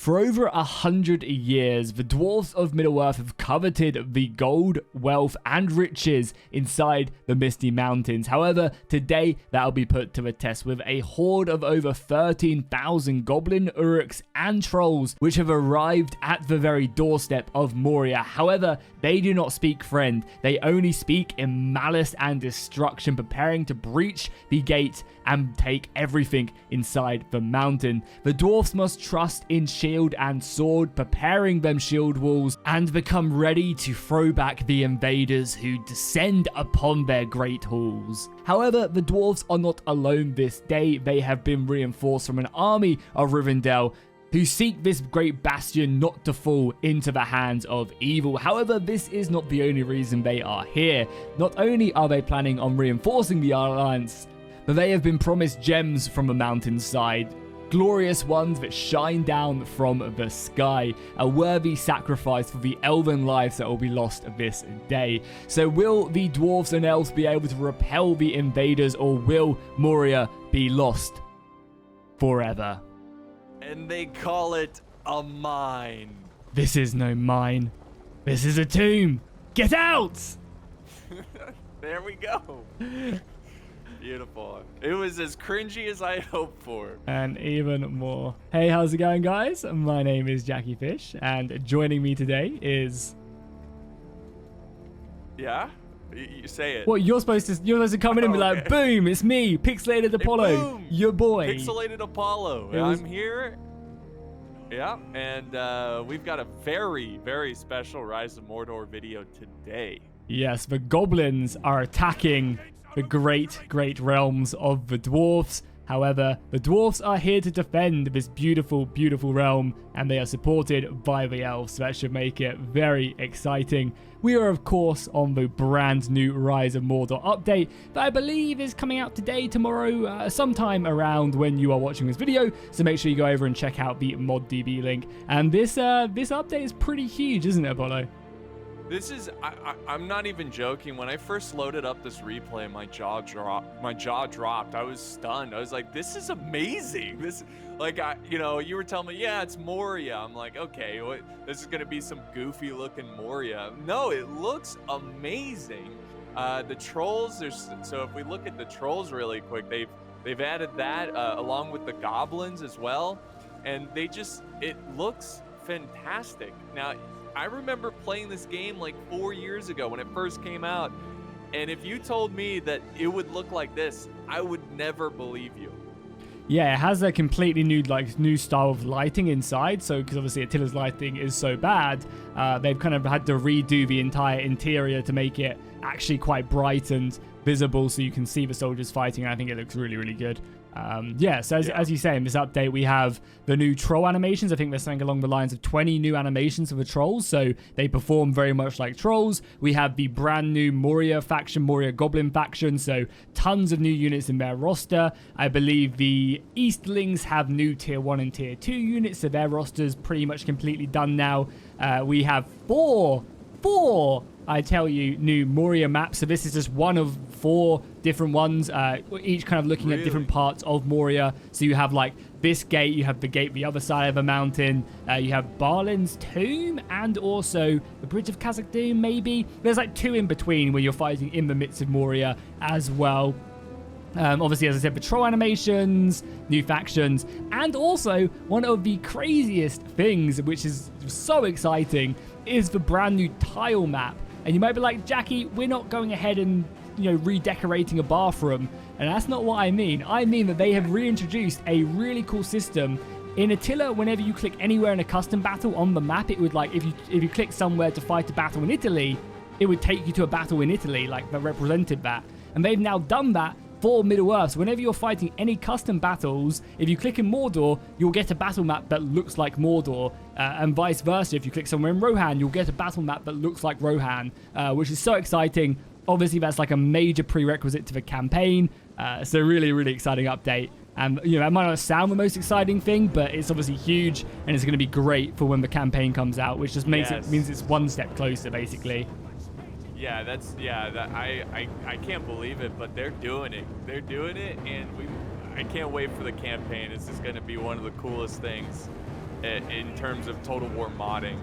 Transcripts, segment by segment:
For over 100 years, the dwarves of Middle-earth have coveted the gold, wealth, and riches inside the Misty Mountains. However, today that'll be put to the test with a horde of over 13,000 goblin, uruks, and trolls, which have arrived at the very doorstep of Moria. However, they do not speak friend. They only speak in malice and destruction, preparing to breach the gate and take everything inside the mountain. The dwarfs must trust in shield and sword, preparing them shield walls, and become ready to throw back the invaders who descend upon their great halls. However, the dwarves are not alone this day. They have been reinforced from an army of Rivendell who seek this great bastion not to fall into the hands of evil. However, this is not the only reason they are here. Not only are they planning on reinforcing the alliance, but they have been promised gems from the mountainside, glorious ones that shine down from the sky, a worthy sacrifice for the elven lives that will be lost this day. So will the dwarves and elves be able to repel the invaders, or will Moria be lost forever? And they call it a mine. This is no mine. This is a tomb. Get out! There we go. Beautiful. It was as cringy as I had hoped for. And even more. Hey, how's it going, guys? My name is Jackie Fish, and joining me today is... Yeah? You say it. What, you're supposed to come in and be like, boom, it's me, Pixelated Apollo, boom, your boy. Pixelated Apollo. I'm here. Yeah, and we've got a very, very special Rise of Mordor video today. Yes, the goblins are attacking the great realms of the dwarfs. However, the dwarfs are here to defend this beautiful, beautiful realm, and they are supported by the elves, so that should make it very exciting. We are, of course, on the brand new Rise of Mordor update that I believe is coming out today, tomorrow, sometime around when you are watching this video, so make sure you go over and check out the ModDB link. And this update is pretty huge, isn't it, Apollo? This is, I'm not even joking. When I first loaded up this replay, my jaw dropped. I was stunned. I was like, this is amazing. This, like, you were telling me, yeah, it's Moria. I'm like, okay, this is going to be some goofy looking Moria. No, it looks amazing. The trolls, so if we look at the trolls really quick, they've added that along with the goblins as well. And it looks fantastic. Now, I remember playing this game like 4 years ago when it first came out, and if you told me that it would look like this, I would never believe you. Yeah, it has a completely new style of lighting inside, so because obviously Attila's lighting is so bad, they've kind of had to redo the entire interior to make it actually quite bright and visible so you can see the soldiers fighting, and I think it looks really, really good. So as you say, in this update, we have the new troll animations. I think they're saying along the lines of 20 new animations for the trolls, so they perform very much like trolls. We have the brand new Moria faction, Moria Goblin faction, so tons of new units in their roster. I believe the Easterlings have new tier 1 and tier 2 units, so their roster's pretty much completely done now. We have four, I tell you, new Moria Maps. So this is just one of 4 different ones, each kind of looking at different parts of Moria. So you have like this gate, you have the gate the other side of the mountain, you have Balin's tomb, and also the Bridge of Khazad-dûm, maybe. There's like 2 in between where you're fighting in the midst of Moria as well. Obviously, as I said, patrol animations, new factions, and also one of the craziest things, which is so exciting, is the brand new Tilemap. And you might be like, Jackie, we're not going ahead and, redecorating a bathroom. And that's not what I mean. I mean that they have reintroduced a really cool system. In Attila, whenever you click anywhere in a custom battle on the map, it would, like, if you click somewhere to fight a battle in Italy, it would take you to a battle in Italy, like, that represented that. And they've now done that for Middle-earth. So whenever you're fighting any custom battles, if you click in Mordor, you'll get a battle map that looks like Mordor, and vice versa. If you click somewhere in Rohan, you'll get a battle map that looks like Rohan, which is so exciting. Obviously, that's like a major prerequisite to the campaign, so really, really exciting update. And, that might not sound the most exciting thing, but it's obviously huge, and it's going to be great for when the campaign comes out, which just means it's one step closer, basically. Yeah, I can't believe it, but they're doing it. They're doing it, and I can't wait for the campaign. This is going to be one of the coolest things. in terms of Total War modding.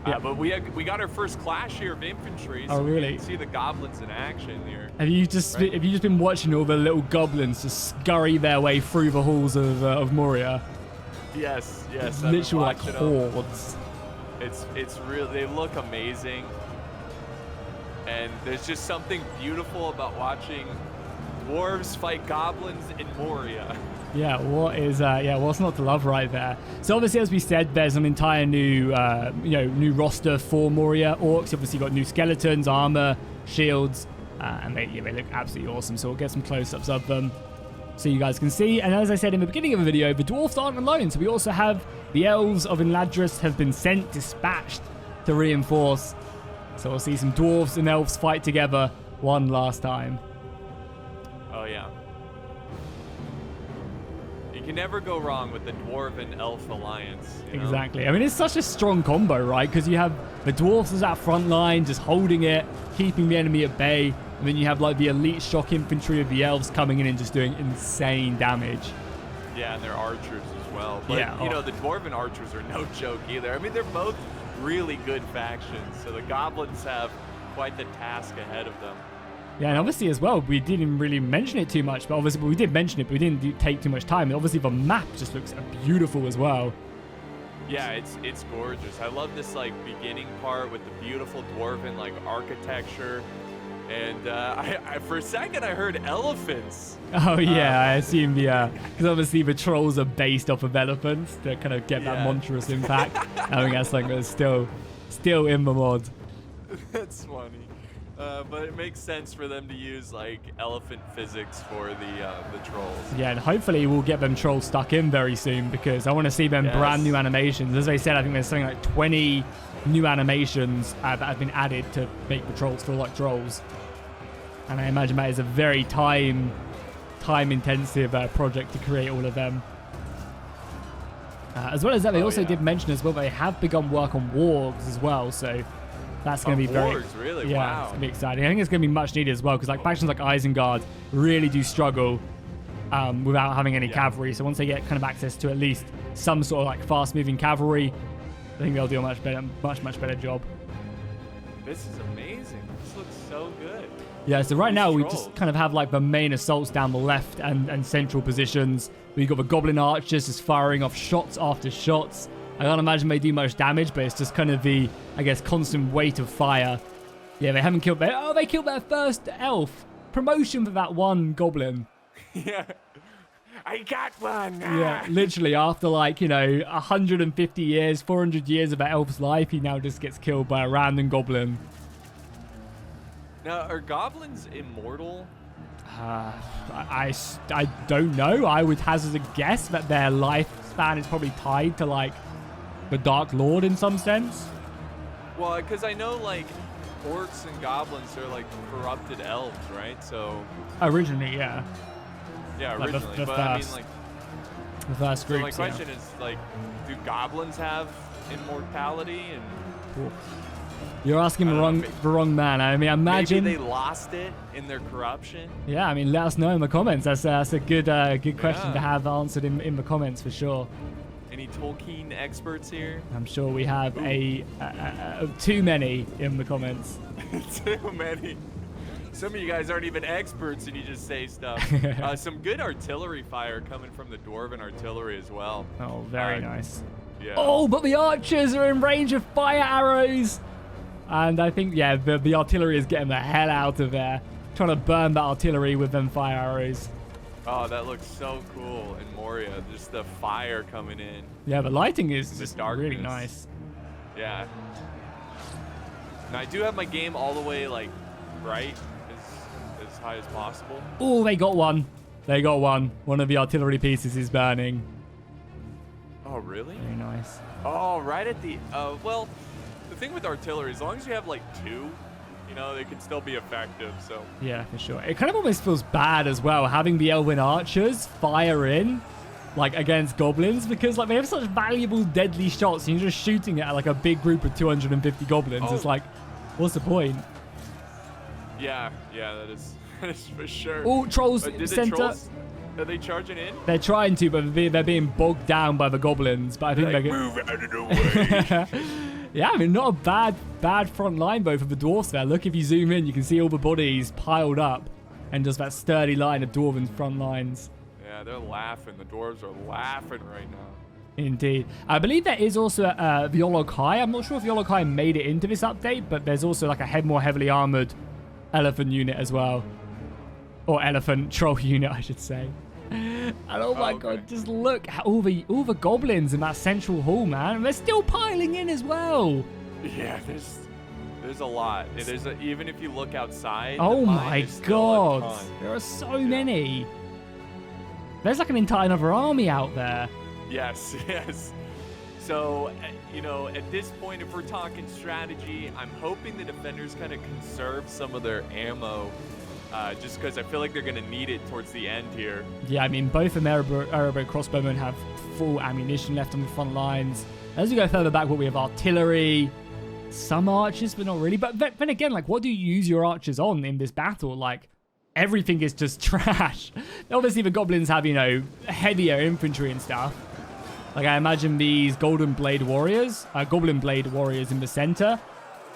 Yeah. But we got our first clash here of infantry. So Oh, really? You can see the goblins in action here. Have you just been watching all the little goblins just scurry their way through the halls of Moria? Yes. It's I've been literal like watching them. hordes. It's real. They look amazing, and there's just something beautiful about watching dwarves fight goblins in Moria. Yeah, what's not to love right there? So obviously, as we said, there's an entire new new roster for Moria orcs. Obviously, got new skeletons, armor, shields, and they look absolutely awesome. So we'll get some close-ups of them so you guys can see. And as I said in the beginning of the video, the dwarves aren't alone. So we also have the elves of Inladris have been dispatched to reinforce. So we'll see some dwarves and elves fight together one last time. Oh yeah. You can never go wrong with the dwarven elf alliance. You know? Exactly. I mean, it's such a strong combo, right? Because you have the dwarves as that front line, just holding it, keeping the enemy at bay. And then you have like the elite shock infantry of the elves coming in and just doing insane damage. Yeah, and they're archers as well. But, Yeah, you know, the dwarven archers are no joke either. I mean, they're both really good factions. So the goblins have quite the task ahead of them. Yeah, and obviously as well, we didn't really mention it too much, but obviously we did mention it, but we didn't take too much time. And obviously the map just looks beautiful as well. Yeah, it's gorgeous. I love this like beginning part with the beautiful dwarven like architecture. And I for a second I heard elephants. Oh yeah, I assume because obviously the trolls are based off of elephants to kind of get that monstrous impact. I think that's something that's still in the mod. That's funny. But it makes sense for them to use like elephant physics for the trolls. Yeah, and hopefully we'll get them trolls stuck in very soon because I want to see them brand new animations. As I said, I think there's something like 20 new animations that have been added to make the trolls feel like trolls. And I imagine that is a very time intensive project to create all of them. As well as that, they also did mention as well they have begun work on wargs as well, so that's going to be very... Wargs, really? Yeah, Wow. it's going to be exciting. I think it's going to be much needed as well, because like factions like Isengard really do struggle without having any cavalry. So once they get kind of access to at least some sort of like fast-moving cavalry, I think they'll do a much better job. This is amazing. This looks so good. Yeah, so right These now we trolls. just kind of have like the main assaults down the left and central positions. We've got the goblin archers just firing off shots after shots. I can't imagine they do much damage, but it's just kind of the, I guess, constant weight of fire. Yeah, they haven't killed they killed their first elf. Promotion for that one goblin. Yeah. I got one. Yeah, literally after like, 150 years, 400 years of that elf's life, he now just gets killed by a random Now, are goblins immortal? I don't know. I would hazard a guess that their lifespan is probably tied to like the Dark Lord in some sense. Well, because I know like orcs and goblins are like corrupted elves, right? So Originally, yeah. yeah, Like originally. the But I mean, first- like, The first so my group. question is like, do goblins have immortality? And You're asking I don't know, the wrong man. I mean, imagine. maybe they lost it in their corruption. Yeah, I mean, let us know in the comments. That's a good question to Yeah. have answered in the comments for sure. Any Tolkien experts here? I'm sure we have too many in the comments. Too many. Some of you guys aren't even experts and you just say stuff. Some good artillery fire coming from the dwarven artillery as well. Oh, very nice. Yeah. Oh, but the archers are in range of fire arrows. And I think, yeah, the artillery is getting the hell out of there. Trying to burn that artillery with them fire arrows. Oh, that looks so cool in Moria. Just the fire coming in. Yeah, the lighting is The just darkness. really nice. Yeah. Now, I do have my game all the way, like, bright, as high as possible. Oh, they got one. They got one. One of the artillery pieces is burning. Oh, really? Very nice. Oh, right at the... well, the thing with artillery, as long as you have, like, two, they can still be effective, so... Yeah, for sure. It kind of almost feels bad as well, having the elven archers fire in, like, against goblins, because, like, they have such valuable, deadly shots, and you're just shooting it at, like, a big group of 250 goblins. Oh. It's like, what's the point? Yeah, that is for sure. Oh, trolls Did the center. trolls... Are they charging in? They're trying to, but they're being bogged down by the goblins. But I think Like, they're move out of the way. yeah, I mean, not a bad front line though for the dwarfs there. Look, if you zoom in, you can see all the bodies piled up, and just that sturdy line of dwarven front lines. Yeah, they're laughing. The dwarves are laughing right now. Indeed. I believe there is also the Yolokai. I'm not sure if Yolokai made it into this update, but there's also like a more heavily armored elephant unit as well. Or elephant troll unit, I should say. And oh my god, just look at all the goblins in that central hall, man. And they're still piling in as well. Yeah, there's a lot. Even if you look outside. Oh my god. There are so many. There's like an entire another army out there. Yes, yes. So, at this point, if we're talking strategy, I'm hoping the defenders kind of conserve some of their ammo, just because I feel like they're going to need it towards the end here. Yeah, I mean, both of them Arrow crossbowmen have full ammunition left on the front lines. As we go further back, we have artillery, some archers, but not really. But then again, like, what do you use your archers on in this battle? Like, everything is just trash. Obviously, the goblins have, heavier infantry and stuff. Like, I imagine these goblin blade warriors in the center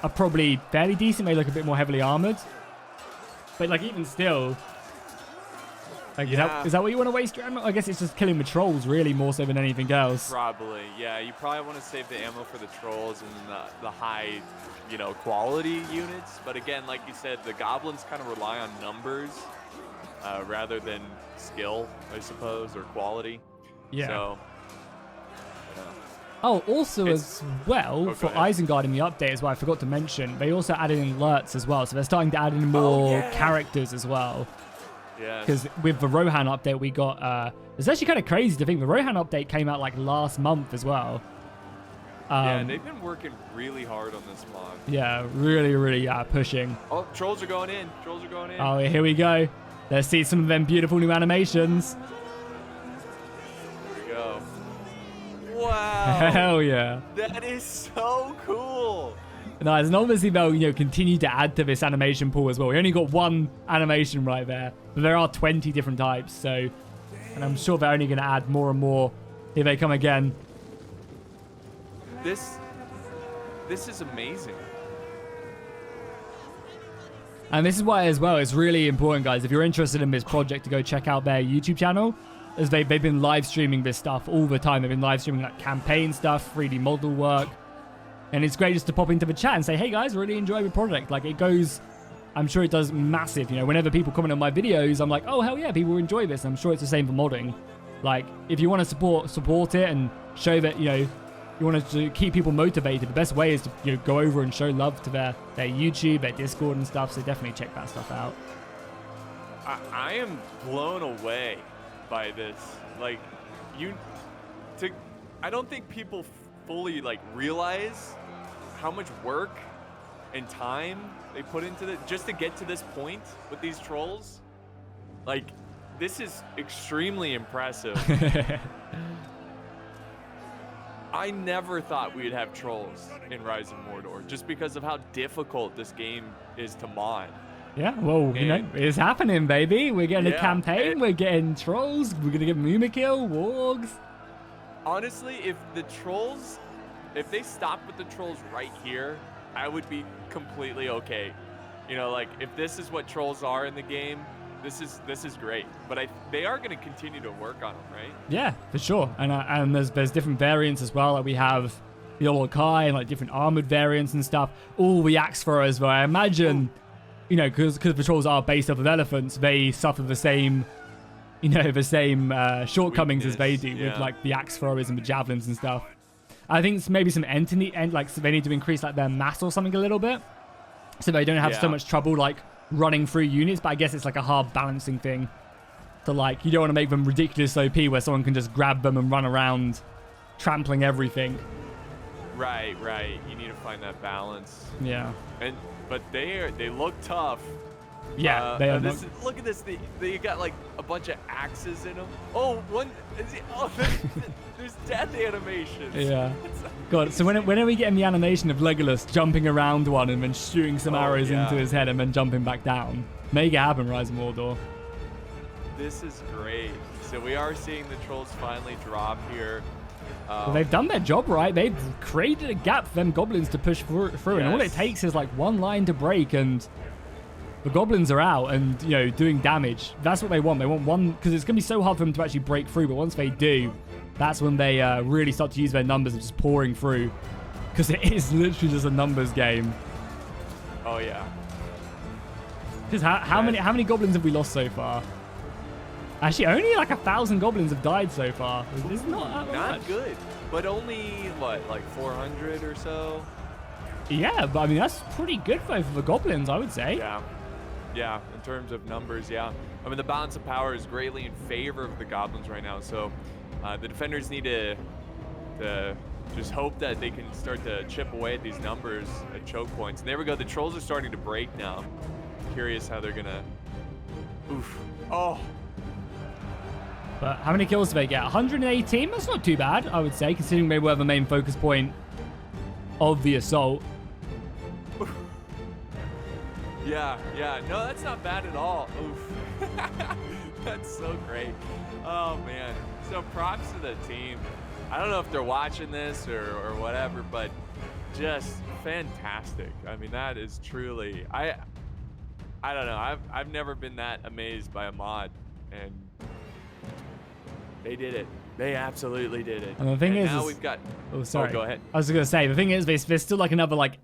are probably fairly decent, maybe like a bit more heavily armored. But, like, even still, like, is that what you want to waste your ammo? I guess it's just killing the trolls, really, more so than anything else. Probably, yeah. You probably want to save the ammo for the trolls and the high, quality units. But again, like you said, the goblins kind of rely on numbers rather than skill, I suppose, or quality. Yeah. So, oh, also as well, for Isengard in the update as well, I forgot to mention, they also added in alerts as well. So they're starting to add in more characters as well. Yeah. Because with the Rohan update, we got... it's actually kind of crazy to think the Rohan update came out like last month as well. Yeah, they've been working really hard on this mod. Yeah, really, really pushing. Oh, trolls are going in. Trolls are going in. Oh, here we go. Let's see some of them beautiful new animations. Here we go. Wow. Hell yeah. That is so cool. Nice, and obviously they'll continue to add to this animation pool as well. We only got one animation right there, but there are 20 different types, so, and I'm sure they're only going to add more and more if they come again. This is amazing. And this is why as well it's really important, guys, if you're interested in this project, to go check out their YouTube channel, as they've been live streaming this stuff all the time. They've been live streaming like campaign stuff, 3D model work. And it's great just to pop into the chat and say, hey guys, really enjoy the project. Like, it goes, I'm sure it does massive. Whenever people comment on my videos, I'm like, oh, hell yeah, people enjoy this. And I'm sure it's the same for modding. Like, if you want to support it and show that, you want to keep people motivated, the best way is to go over and show love to their YouTube, their Discord and stuff. So definitely check that stuff out. I am blown away by this. Like, I don't think people fully realize how much work and time they put into it just to get to this point with these trolls. Like, this is extremely impressive. I never thought we'd have trolls in Rise of Mordor just because of how difficult this game is to mod. Yeah, well, it's happening, baby. We're getting a campaign, we're getting trolls, we're going to get Mumakil, wargs. Honestly, if they stopped with the trolls right here, I would be completely okay. If this is what trolls are in the game, this is great. But they are going to continue to work on them, right? Yeah, for sure. And there's different variants as well. Like, we have the Yolokai and different armored variants and stuff. All the axe throwers, where I imagine, because the trolls are based off of elephants, they suffer the same shortcomings as they do with the axe throwers and the javelins and stuff. I think it's maybe some so they need to increase their mass or something a little bit, so they don't have so much trouble running through units. But I guess it's a hard balancing thing. To you don't want to make them ridiculous OP where someone can just grab them and run around, trampling everything. Right. You need to find that balance. Yeah. But they look tough. Yeah, they are. Look at this. They got a bunch of axes in them. Oh, there's death animations. Yeah. God, so when are we getting the animation of Legolas jumping around one and then shooting some arrows into his head and then jumping back down? Make it happen, Rise of Mordor. This is great. So we are seeing the trolls finally drop here. Well, they've done their job right. They've created a gap for them goblins to push through, and all it takes is like one line to break, and the goblins are out and, you know, doing damage. That's what they want. They want one, because it's going to be so hard for them to actually break through, but once they do, that's when they really start to use their numbers of just pouring through, because it is literally just a numbers game. Oh, yeah. Because how many goblins have we lost so far? Actually, only like 1,000 goblins have died so far. It's not that Not much. good, but only, what, like 400 or so? Yeah, but I mean, that's pretty good for the goblins, I would say. Yeah, in terms of numbers, yeah. I mean, the balance of power is greatly in favor of the goblins right now, so the defenders need to just hope that they can start to chip away at these numbers at choke points. And there we go, the trolls are starting to break now. Curious how they're gonna... Oof. Oh! But how many kills do they get? 118? That's not too bad, I would say, considering they were the main focus point of the assault. Yeah. No, that's not bad at all. Oof. That's so great. Oh, man. So props to the team. I don't know if they're watching this or whatever, but just fantastic. I mean, that is truly... I don't know. I've never been that amazed by a mod, and they did it. They absolutely did it. And the thing is, now we've got... Oh, sorry. Oh, go ahead. I was going to say, the thing is, there's still like another like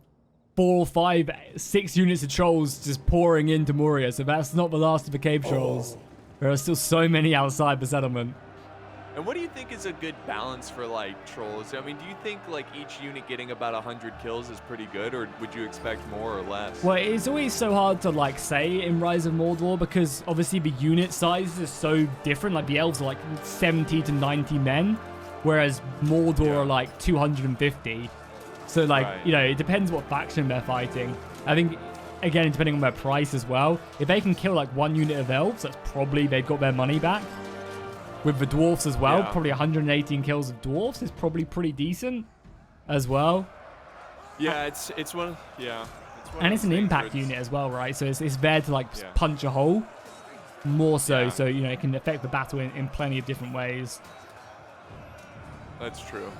4, 5, 6 units of trolls just pouring into Moria, so that's not the last of the cave trolls. There are still so many outside the settlement. And what do you think is a good balance for, like, trolls? I mean, do you think, like, each unit getting about 100 kills is pretty good, or would you expect more or less? Well, it's always so hard to, like, say in Rise of Mordor, because obviously the unit sizes are so different. Like, the elves are, like, 70 to 90 men, whereas Mordor are, like, 250. So, like, you know, it depends what faction they're fighting. I think, again, depending on their price as well, if they can kill, like, 1 unit of elves, that's probably they've got their money back. With the dwarfs as well, probably 118 kills of dwarfs is probably pretty decent as well. Yeah, it's one. Yeah, and it's an impact unit as well, right? So it's there to like punch a hole more so, so you know it can affect the battle in plenty of different ways. That's true.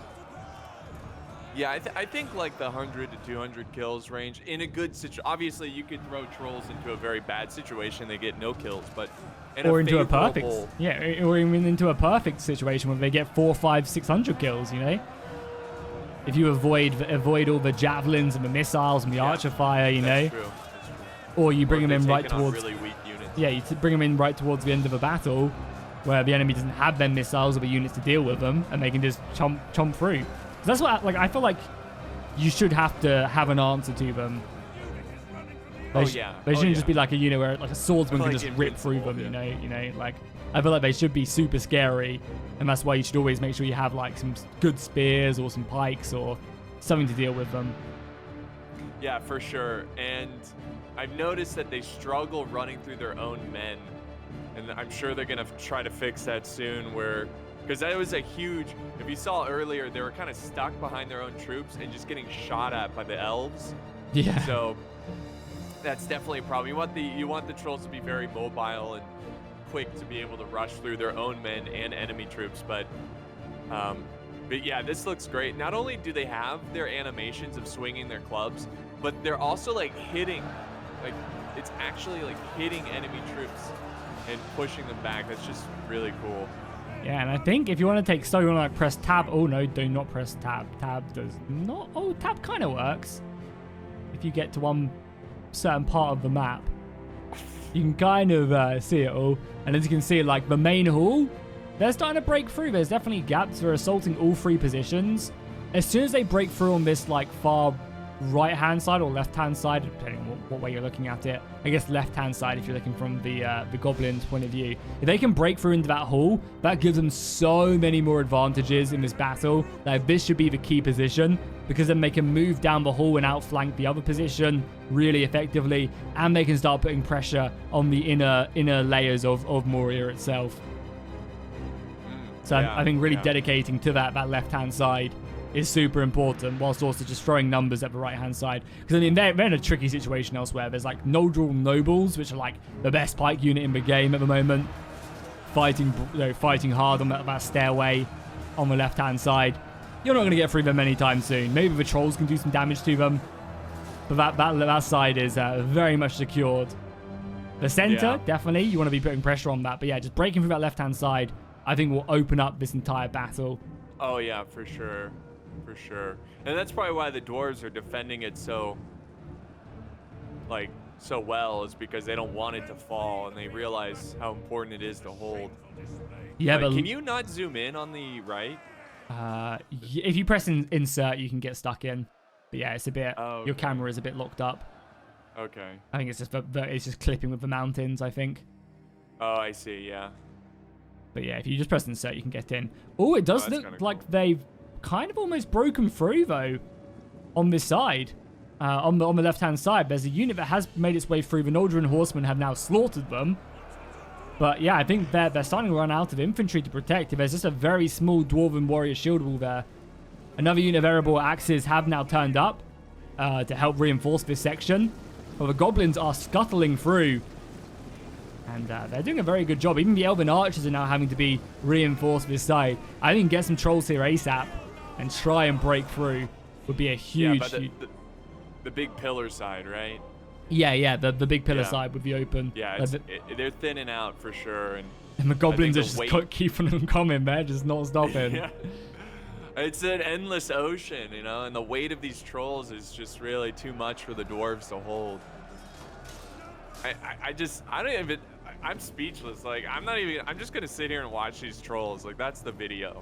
Yeah, I think like the 100 to 200 kills range in a good situation. Obviously, you could throw trolls into a very bad situation; they get no kills, but. Or into a perfect, or even into a perfect situation where they get 400, 500, 600 kills. You know, if you avoid all the javelins and the missiles and the archer fire, you know, that's true. Or you bring them in right towards really weak units. Yeah, you bring them in right towards the end of a battle, where the enemy doesn't have them missiles or the units to deal with them, and they can just chomp through. That's what I feel like you should have to have an answer to them. They shouldn't just be like a unit where like a swordsman can just rip through them, you know, like I feel like they should be super scary, and that's why you should always make sure you have like some good spears or some pikes or something to deal with them. Yeah, for sure. And I've noticed that they struggle running through their own men, and I'm sure they're gonna try to fix that soon, because that was a huge, if you saw earlier, they were kind of stuck behind their own troops and just getting shot at by the elves. Yeah. So that's definitely a problem. You want the trolls to be very mobile and quick to be able to rush through their own men and enemy troops. But yeah, this looks great. Not only do they have their animations of swinging their clubs, but they're also like hitting, like it's actually like hitting enemy troops and pushing them back. That's just really cool. Yeah, and I think if you want to take stock, you want to like press tab. Oh no, do not press tab. Tab does not. Oh, tab kind of works if you get to one certain part of the map. You can kind of see it all, and as you can see, like the main hall, they're starting to break through. There's definitely gaps. They're assaulting all 3 positions. As soon as they break through on this like far right hand side or left hand side, depending on what way you're looking at it, I guess left hand side if you're looking from the goblins point of view, if they can break through into that hall, that gives them so many more advantages in this battle. Like this should be the key position, because then they can move down the hall and outflank the other position really effectively, and they can start putting pressure on the inner layers of Moria itself. So I think really dedicating to that left hand side is super important, whilst also just throwing numbers at the right hand side. Because I mean, they're in a tricky situation elsewhere. There's like Noldril Nobles, which are like the best pike unit in the game at the moment. fighting, fighting hard on that stairway on the left-hand side, you're not going to get through them anytime soon. Maybe the trolls can do some damage to them, but that side is very much secured. The center, definitely, you want to be putting pressure on that. But yeah, just breaking through that left-hand side, I think will open up this entire battle. Oh yeah, for sure. For sure. And that's probably why the dwarves are defending it so well, is because they don't want it to fall and they realize how important it is to hold. Yeah, but can you not zoom in on the right? If you press insert, you can get stuck in. But yeah, it's a bit. Okay. Your camera is a bit locked up. Okay. I think it's just clipping with the mountains, I think. Oh, I see. Yeah. But yeah, if you just press insert, you can get in. Oh, it does look like they've kind of almost broken through though. On this side, on the left-hand side, there's a unit that has made its way through. The Noldrin horsemen have now slaughtered them. But yeah, I think they're starting to run out of infantry to protect. There's just a very small dwarven warrior shield wall there. Another unit of Erebor axes have now turned up to help reinforce this section. But the goblins are scuttling through. And they're doing a very good job. Even the elven archers are now having to be reinforced this side. I think get some trolls here ASAP and try and break through would be a huge... Yeah, but the big pillar side, right? Yeah, the big pillar side would be open. Yeah, they're thinning out for sure. And the goblins are just keeping them coming, man, just not stopping. Yeah. It's an endless ocean, you know, and the weight of these trolls is just really too much for the dwarves to hold. I'm speechless. Like, I'm just gonna sit here and watch these trolls. Like, that's the video.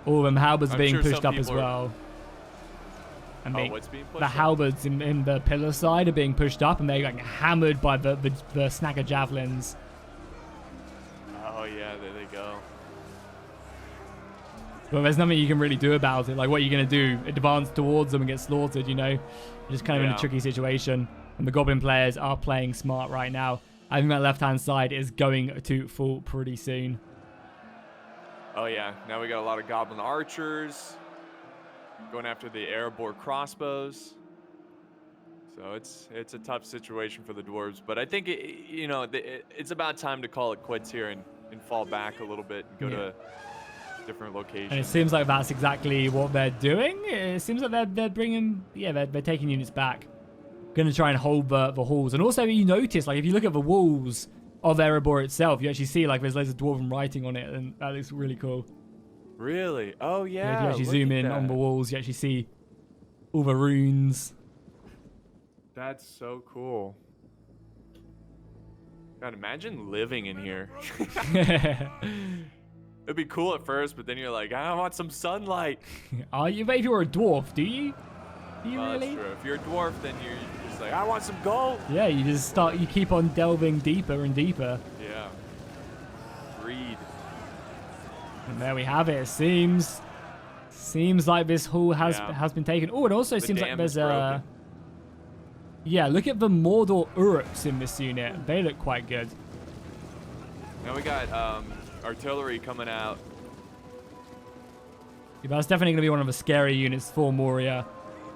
All of them halberds being pushed up as well. What's being pushed the halberds in the pillar side are being pushed up, and they're getting hammered by the snagger javelins. Oh yeah, there they go. Well, there's nothing you can really do about it. Like, what are you going to do? Advance towards them and get slaughtered, you know? You're just kind of in a tricky situation. And the goblin players are playing smart right now. I think that left-hand side is going to fall pretty soon. Oh, yeah. Now we got a lot of goblin archers going after the Erebor crossbows. So it's a tough situation for the dwarves. But I think, it's about time to call it quits here and fall back a little bit and go to different locations. And it seems like that's exactly what they're doing. It seems like they're bringing, they're taking units back. Going to try and hold the halls. And also you notice, like, if you look at the walls of Erebor itself, you actually see, like, there's loads of dwarven writing on it, and that looks really cool. Really? Oh, yeah. If you actually zoom in on the walls, you actually see all the runes. That's so cool. God, imagine living in here. It'd be cool at first, but then you're like, I want some sunlight. Are you? But if you're a dwarf, do you? Do you really? That's true. If you're a dwarf, then you're just like, I want some gold. Yeah, you keep on delving deeper and deeper. Yeah. Greed. And there we have it. It seems like this hall has been taken. Oh, it also seems like there's a... Yeah, look at the Mordor Uruks in this unit. They look quite good. Now we got artillery coming out. Yeah, that's definitely going to be one of the scary units for Moria.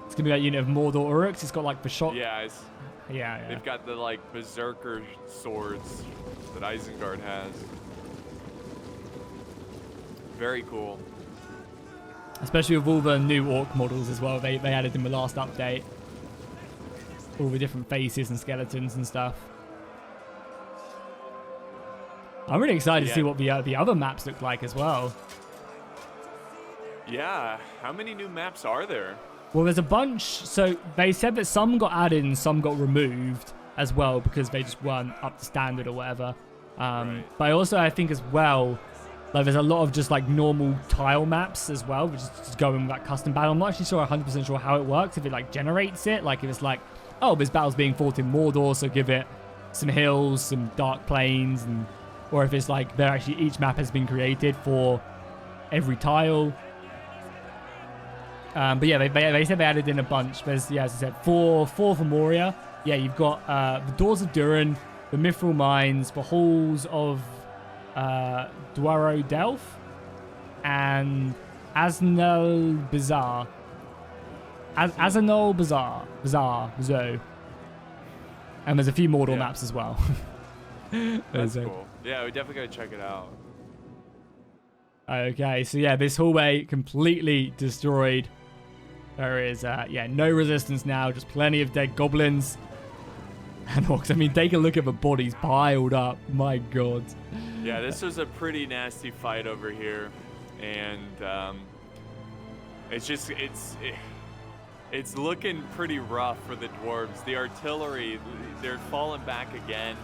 It's going to be that unit of Mordor Uruks. It's got like the shot. Yeah, yeah. They've got the like berserker swords that Isengard has. Very cool. Especially with all the new orc models as well. They added in the last update. All the different faces and skeletons and stuff. I'm really excited to see what the other maps look like as well. Yeah, how many new maps are there? Well, there's a bunch. So they said that some got added and some got removed as well because they just weren't up to standard or whatever. Right. But I think as well, like there's a lot of just like normal tile maps as well, which is just going with that custom battle. I'm not actually 100% sure how it works. If it like generates it, like if it's like, oh, this battle's being fought in Mordor, so give it some hills, some dark plains, and or if it's like they're actually each map has been created for every tile. But yeah, they said they added in a bunch. There's, as I said, four for Moria. Yeah, you've got the Doors of Durin, the Mithril Mines, the Halls of Dwaro Delph, and Aznel Bazaar. Aznel Bazaar. And there's a few Mordor maps as well. That's cool. Yeah, we definitely gotta check it out. Okay, so yeah, this hallway completely destroyed. There is, yeah, no resistance now, just plenty of dead goblins and orcs. I mean, take a look at the bodies piled up. My God. Yeah, this was a pretty nasty fight over here, and it's looking pretty rough for the dwarves. The artillery, they're falling back again.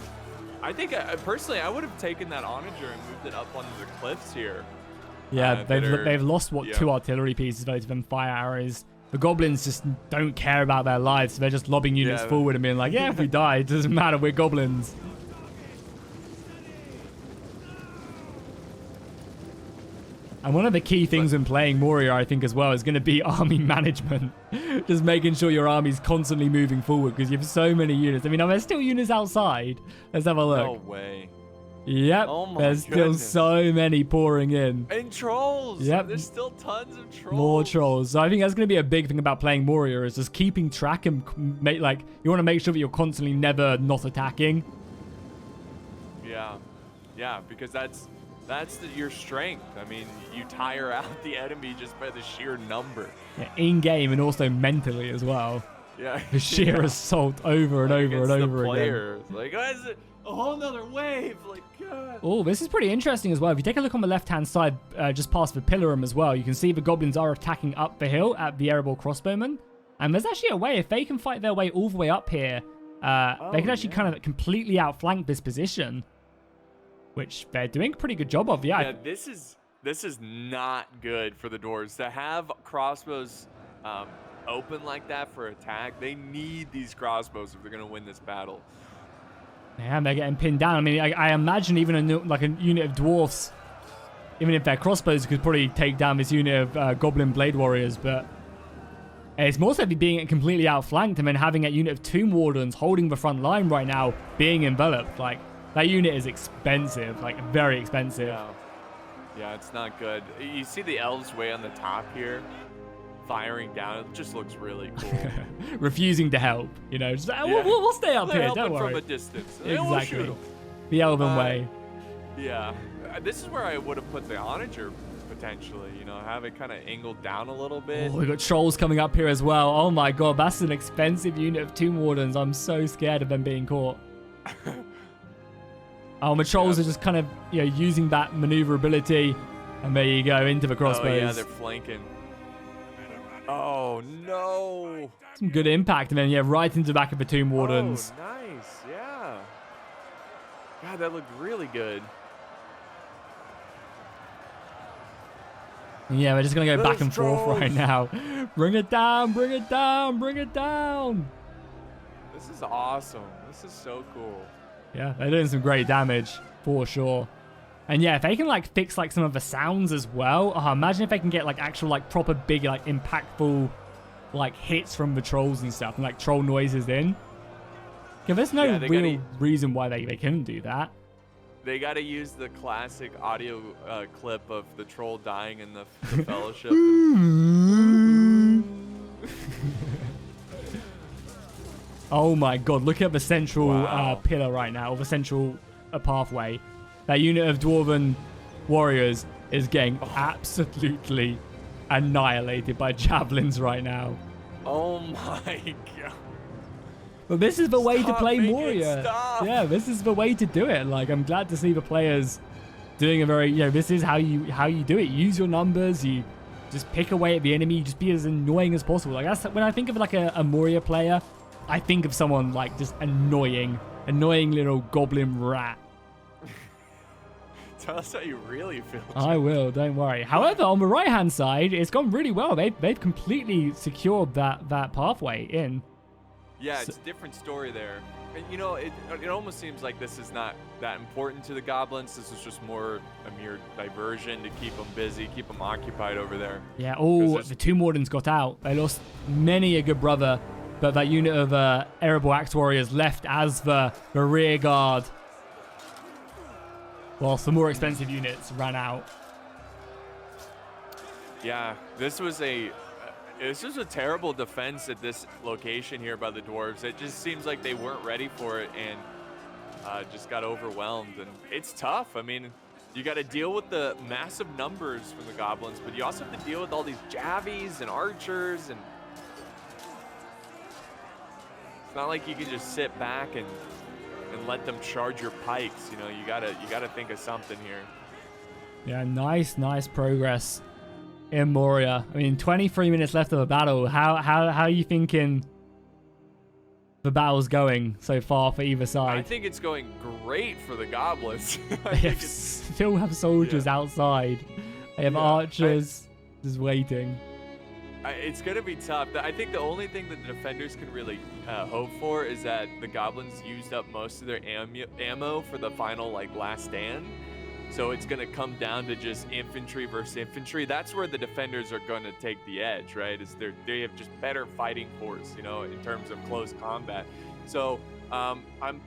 I think personally, I would have taken that onager and moved it up onto the cliffs here. Yeah, they've lost two artillery pieces though to them fire arrows. The goblins just don't care about their lives, so they're just lobbing units forward and being like, yeah, if we die, it doesn't matter, we're goblins. And one of the key things in playing Moria, I think, as well, is going to be army management. Just making sure your army's constantly moving forward because you have so many units. I mean, are there still units outside? Let's have a look. No way. Yep, there's still so many pouring in. And trolls! Yep. There's still tons of trolls. More trolls. So I think that's going to be a big thing about playing Moria is just keeping track and you want to make sure that you're constantly never not attacking. Yeah, because that's your strength. I mean, you tire out the enemy just by the sheer number. Yeah, in-game and also mentally as well. Yeah. The sheer assault over and over and over again. Like, oh, is it a whole nother wave? Like, God. Oh, this is pretty interesting as well. If you take a look on the left-hand side, just past the pillar room as well, you can see the goblins are attacking up the hill at the Erebor crossbowmen. And there's actually a way, if they can fight their way all the way up here, they can actually kind of completely outflank this position, which they're doing a pretty good job of. Yeah, this is not good for the dwarves to have crossbows open like that for attack. They need these crossbows if they're going to win this battle. Yeah, they're getting pinned down. I mean, I imagine even a unit of dwarfs, even if they're crossbows, could probably take down this unit of goblin blade warriors, but it's more so being completely outflanked and then having a unit of tomb wardens holding the front line right now, being enveloped. Like, that unit is expensive, like very expensive. Yeah, it's not good. You see the elves way on the top here, firing down. It just looks really cool. Refusing to help, you know. Just, we'll stay up here, don't worry. From a distance. Exactly. The elven way. Yeah. This is where I would have put the onager potentially, you know, have it kind of angled down a little bit. Oh, we've got trolls coming up here as well. Oh my God, that's an expensive unit of tomb wardens. I'm so scared of them being caught. Oh, my trolls are just kind of, you know, using that maneuverability, and there you go, into the crossbows. Oh yeah, they're flanking. Oh no! Some good impact, and then yeah, right into the back of the tomb wardens. Oh, nice, yeah. God, that looked really good. Yeah, we're just gonna go back and forth right now. Bring it down, bring it down, bring it down. This is awesome. This is so cool. Yeah, they're doing some great damage for sure. And yeah, if they can like fix like some of the sounds as well. Oh, imagine if they can get like actual like proper big like impactful like hits from the trolls and stuff and like troll noises in. Yeah, there's no real reason why they couldn't do that. They got to use the classic audio clip of the troll dying in the Fellowship. Oh my God, look at the central pillar right now, or the central pathway. That unit of dwarven warriors is getting absolutely annihilated by javelins right now. Oh my God. But this is the way to play Moria. Yeah, this is the way to do it. Like, I'm glad to see the players doing a very, you know, this is how you do it. Use your numbers, you just pick away at the enemy, just be as annoying as possible. Like, that's when I think of like a Moria player, I think of someone like just annoying little goblin rat. Tell us how you really feel. I will, don't worry. However, on the right-hand side, it's gone really well. They've completely secured that pathway in. Yeah, it's a different story there. And, you know, it almost seems like this is not that important to the goblins. This is just more a mere diversion to keep them busy, keep them occupied over there. Yeah, oh, the tomb wardens got out. They lost many a good brother, but that unit of Erebor Axe Warriors left as the rear guard, whilst the more expensive units ran out. Yeah, this was a terrible defense at this location here by the dwarves. It just seems like they weren't ready for it, and just got overwhelmed, and it's tough. I mean, you got to deal with the massive numbers from the goblins, but you also have to deal with all these javies and archers, and it's not like you can just sit back and let them charge your pikes. You know, you gotta think of something here. Yeah, nice progress in Moria. I mean, 23 minutes left of the battle. How are you thinking the battle's going so far for either side? I think it's going great for the goblins. They still have soldiers outside. They have archers just waiting. It's going to be tough. I think the only thing that the defenders can really hope for is that the goblins used up most of their ammo for the final last stand. So it's going to come down to just infantry versus infantry. That's where the defenders are going to take the edge, right? Is they have just better fighting force, you know, in terms of close combat. So I'm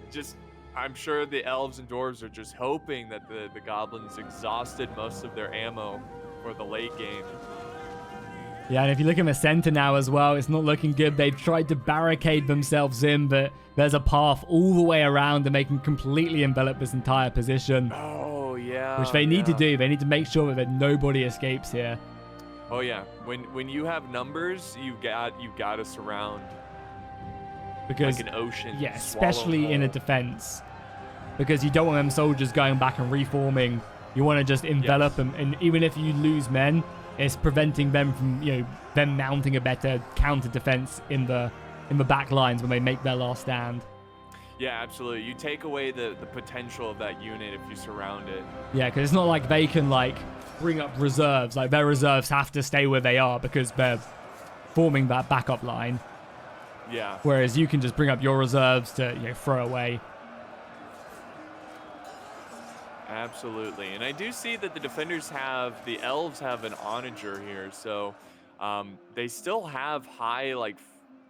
sure the elves and dwarves are just hoping that the goblins exhausted most of their ammo for the late game. Yeah, and if you look at the center now as well, it's not looking good. They've tried to barricade themselves in, but there's a path all the way around and they can completely envelop this entire position. Oh, yeah. Which they need to do. They need to make sure that nobody escapes here. Oh, yeah. When you have numbers, you got to surround because, like an ocean. Yeah, especially in a defense. Because you don't want them soldiers going back and reforming. You want to just envelop them, and even if you lose men, it's preventing them from, you know, them mounting a better counter defense in the back lines when they make their last stand. Yeah, absolutely. You take away the potential of that unit if you surround it. Yeah, because it's not like they can bring up reserves. Like their reserves have to stay where they are because they're forming that backup line. Yeah. Whereas you can just bring up your reserves to throw away. Absolutely. And I do see that the elves have an onager here, so they still have high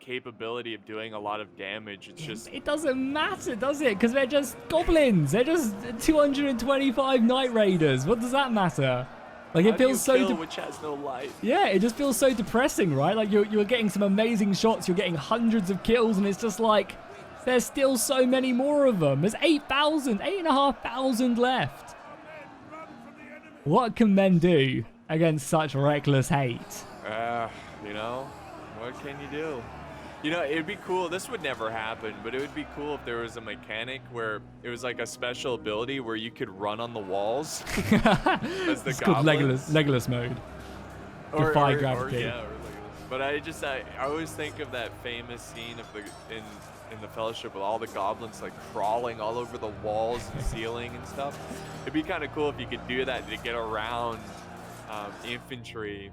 capability of doing a lot of damage. It's just, it doesn't matter, does it? Because they're just goblins. They're just 225 Night Raiders. What does that matter? It feels so which has no life. Yeah, it just feels so depressing, right? You're getting some amazing shots, you're getting hundreds of kills, and it's just there's still so many more of them. There's 8,500 left. What can men do against such reckless hate? What can you do? It'd be cool. This would never happen, but it would be cool if there was a mechanic where it was a special ability where you could run on the walls as the it's goblins. called Legolas mode. Defy gravity. But I always think of that famous scene of in the Fellowship with all the goblins crawling all over the walls and ceiling and stuff. It'd be kind of cool if you could do that to get around infantry.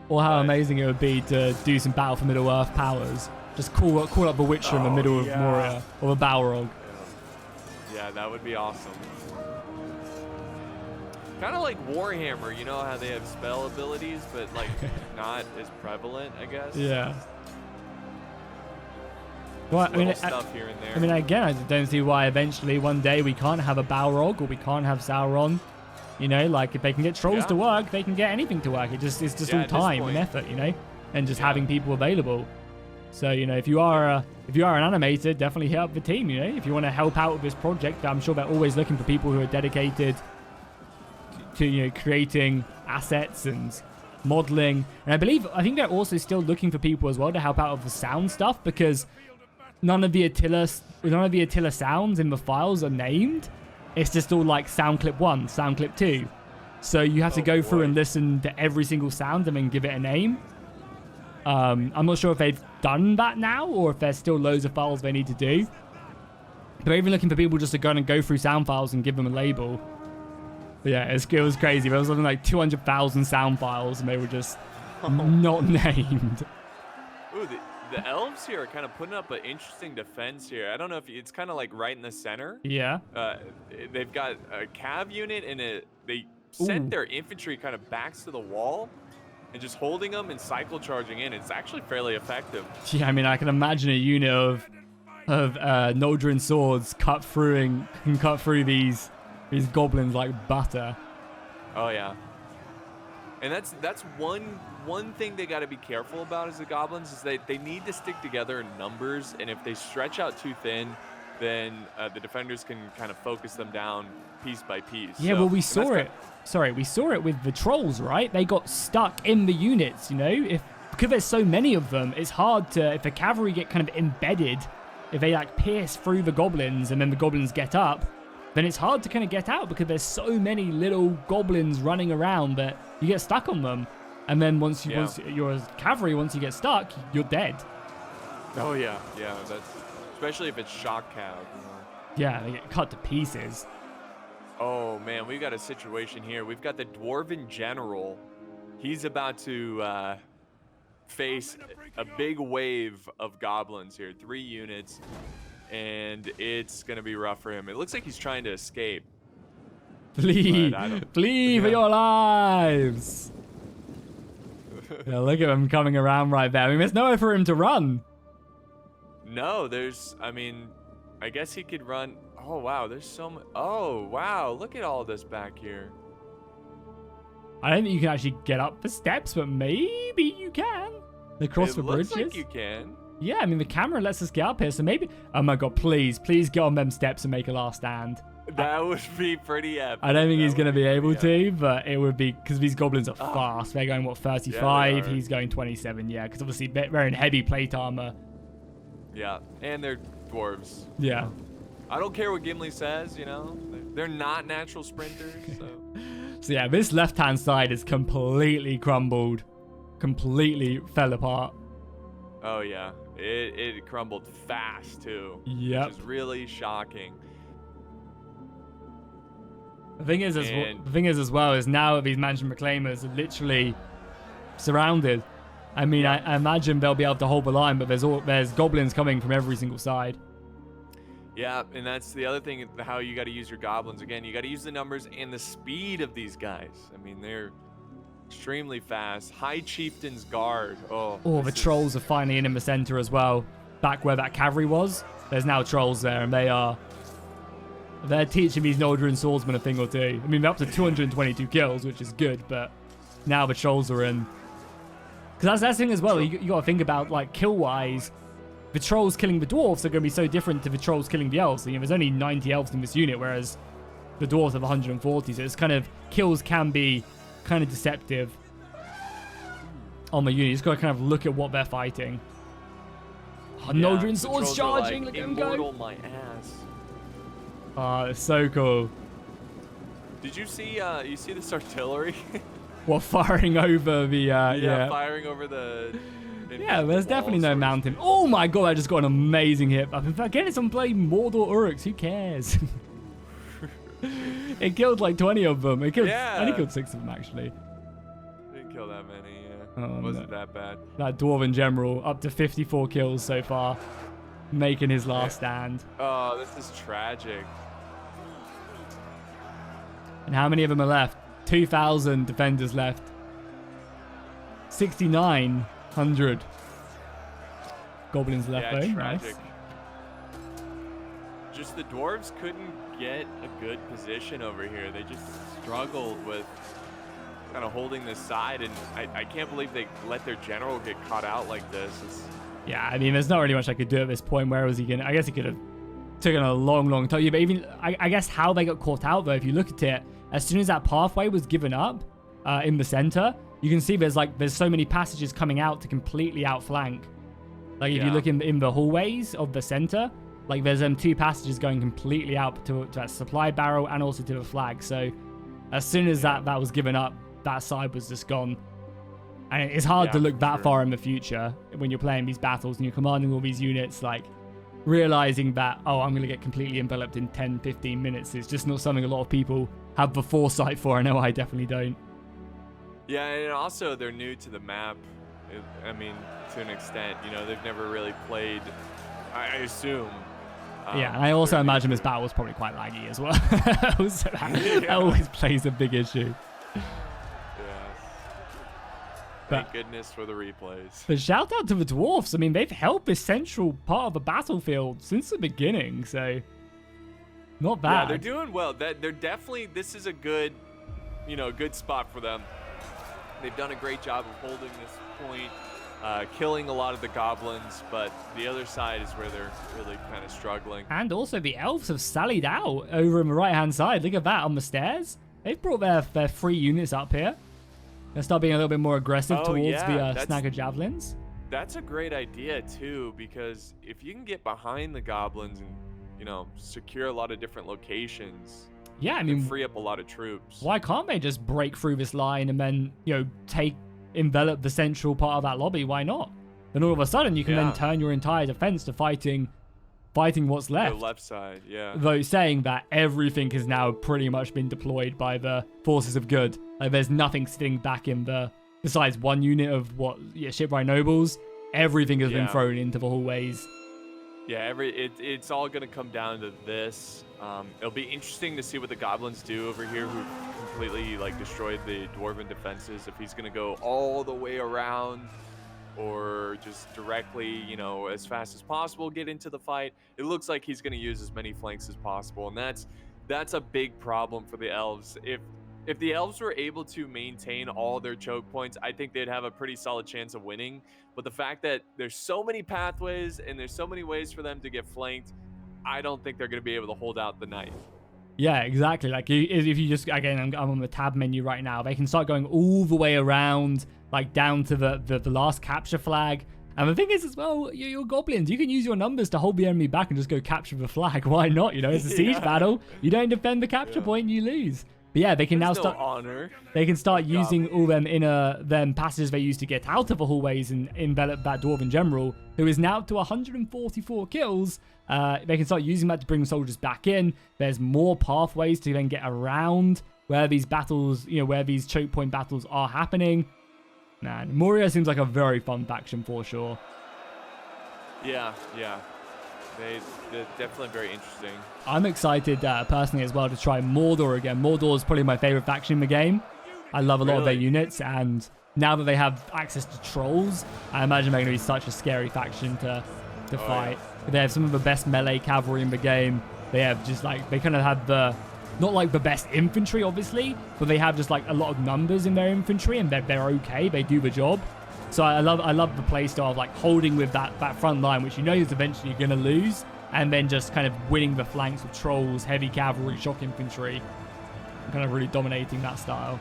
Or how amazing it would be to do some Battle for Middle-earth powers. Just call up the Witcher in the middle of Moria, or the Balrog. Yeah, that would be awesome. Kind of like Warhammer, you know how they have spell abilities, but not as prevalent, I guess. Yeah. Well, stuff here and there. I mean, again, I don't see why eventually one day we can't have a Balrog or we can't have Sauron. If they can get trolls to work, they can get anything to work. It's just all time and effort, and just having people available. So, if you are an animator, definitely hit up the team, If you want to help out with this project, I'm sure they're always looking for people who are dedicated to, creating assets and modeling. And I think they're also still looking for people as well to help out with the sound stuff, because none of the Attila sounds in the files are named. It's just all sound clip 1, sound clip 2. So you have to go through and listen to every single sound and then give it a name. I'm not sure if they've done that now or if there's still loads of files they need to do. But they're even looking for people just to go through sound files and give them a label. But yeah, it was crazy. There was something 200,000 sound files and they were just not named. Ooh, the elves here are kind of putting up an interesting defense here. I don't know if it's kind of right in the center. Yeah. They've got a cav unit and they sent their infantry kind of backs to the wall and just holding them and cycle charging in. It's actually fairly effective. Yeah, I mean, I can imagine a unit of Noldrin swords can cut through these goblins like butter. Oh yeah. And that's one thing they got to be careful about as the goblins is they need to stick together in numbers, and if they stretch out too thin, then the defenders can kind of focus them down piece by piece. Yeah, so, well, we saw it. Sorry, we saw it with the trolls, right? They got stuck in the units, you know? Because there's so many of them, it's hard to, if the cavalry get kind of embedded, if they like pierce through the goblins and then the goblins get up, then it's hard to kind of get out because there's so many little goblins running around that you get stuck on them. And then once you're a cavalry, once you get stuck, you're dead. Oh yeah, that's especially if it's shock cav. You know? Yeah, they get cut to pieces. Oh man, we've got a situation here. We've got the dwarven general. He's about to face a big wave of goblins here, 3 units, and it's gonna be rough for him. It looks like he's trying to escape. Flee for your lives. Yeah, look at him coming around right there. I mean, there's nowhere for him to run. No, I guess he could run. Oh, wow, there's so much. Oh, wow, look at all this back here. I don't think you can actually get up the steps, but maybe you can. Across the bridges. It looks like you can. Yeah, I mean, the camera lets us get up here, so maybe... Oh my god, please get on them steps and make a last stand. That would be pretty epic. I don't think he's going to be able to, but it would be... Because these goblins are fast. They're going, what, 35? Yeah, he's going 27, yeah. Because obviously they're in heavy plate armor. Yeah, and they're dwarves. Yeah. I don't care what Gimli says, you know? They're not natural sprinters, so... So yeah, this left-hand side is completely crumbled. Completely fell apart. Oh, yeah. It crumbled fast, too. Yep. Which is really shocking. The thing is, as well, is now these mansion reclaimers are literally surrounded. I mean, I imagine they'll be able to hold the line, but there's goblins coming from every single side. Yeah, and that's the other thing, how you got to use your goblins. Again, you got to use the numbers and the speed of these guys. I mean, they're extremely fast. High Chieftain's Guard. Oh, the trolls are finally in the center as well. Back where that cavalry was, there's now trolls there, and they're teaching these Nordran swordsmen a thing or two. I mean, they're up to 222 kills, which is good, but now the trolls are in. Because that's the thing as well. You got to think about, like, kill-wise, the trolls killing the dwarves are going to be so different to the trolls killing the elves. You know, there's only 90 elves in this unit, whereas the dwarves have 140. So it's kind of, kills can be kind of deceptive on the unit. You just got to kind of look at what they're fighting. Oh, Nordran swords charging. Like, look at him go. My ass. Oh, it's so cool. Did you see this artillery? What, firing over the firing over the yeah, there's definitely no mountain. Oh my god, I just got an amazing hit. Again, it's on playing Mordor Uruks. Who cares? It killed like 20 of them. I only killed 6 of them, actually. Didn't kill that many, yeah. Wasn't that bad. That Dwarven General, up to 54 kills so far, making his last stand. Oh, this is tragic. And how many of them are left? 2,000 defenders left. 6,900 goblins left, though. Tragic. Nice. Just the dwarves couldn't get a good position over here. They just struggled with kind of holding this side, and I can't believe they let their general get caught out like this. Yeah, I mean, there's not really much I could do at this point. Where was he going? I guess he could have taken a long time. Yeah, but even I guess how they got caught out, though, if you look at it, as soon as that pathway was given up in the center, you can see there's so many passages coming out to completely outflank. Like if you look in the hallways of the center, like there's 2 passages going completely out to that supply barrel and also to the flag. So as soon as that was given up, that side was just gone. And it's hard to look that far in the future when you're playing these battles and you're commanding all these units, like realizing that, oh, I'm going to get completely enveloped in 10, 15 minutes. It's just not something a lot of people have the foresight for. I know I definitely don't. Yeah, and also they're new to the map. I mean, to an extent, you know, they've never really played, I assume. Yeah, and I also imagine this battle was probably quite laggy as well. So that always plays a big issue. Thank goodness for the replays. But shout out to the dwarfs. I mean, they've held this central part of the battlefield since the beginning, so not bad. Yeah, they're doing well. They're definitely, this is a good, good spot for them. They've done a great job of holding this point. killing a lot of the goblins, but the other side is where they're really kind of struggling. And also the elves have sallied out over on the right-hand side. Look at that on the stairs. They've brought their 3 units up here. They'll start being a little bit more aggressive towards the snagger javelins. That's a great idea too, because if you can get behind the goblins and, you know, secure a lot of different locations, yeah, I mean, free up a lot of troops. Why can't they just break through this line and then, you know, envelop the central part of that lobby? Why not? Then all of a sudden you can then turn your entire defense to fighting what's left. The left side, yeah. Though saying that, everything has now pretty much been deployed by the forces of good. Like, there's nothing sitting back in besides 1 unit of shipwright nobles. Everything has been thrown into the hallways. Yeah, it's all gonna come down to this. It'll be interesting to see what the goblins do over here, who completely like destroyed the dwarven defenses. If he's gonna go all the way around, or just directly, you know, as fast as possible get into the fight. It looks like he's gonna use as many flanks as possible, and that's a big problem for the elves. If the elves were able to maintain all their choke points, I think they'd have a pretty solid chance of winning. But the fact that there's so many pathways and there's so many ways for them to get flanked, I don't think they're going to be able to hold out the night. Yeah, exactly. Like, if you just, again, I'm on the tab menu right now, they can start going all the way around, like down to the last capture flag. And the thing is as well, you're goblins. You can use your numbers to hold the enemy back and just go capture the flag. Why not? You know, it's a siege battle. You don't defend the capture point, you lose. But yeah, they can now start. Honor. They can start using all them them passages they used to get out of the hallways and envelop that dwarven general, who is now up to 144 kills. They can start using that to bring soldiers back in. There's more pathways to then get around where these battles, you know, where these choke point battles are happening. Man, Moria seems like a very fun faction for sure. Yeah. They're definitely very interesting. I'm excited personally as well to try Mordor again. Mordor is probably my favorite faction in the game. I love a lot of their units, and now that they have access to trolls, I imagine they're going to be such a scary faction to fight. Yeah. They have some of the best melee cavalry in the game. They have just like, they kind of have not like the best infantry obviously, but they have just like a lot of numbers in their infantry, and they're okay. They do the job. So I love the playstyle of like holding with that front line, which you know is eventually going to lose, and then just kind of winning the flanks with trolls, heavy cavalry, shock infantry, and kind of really dominating that style.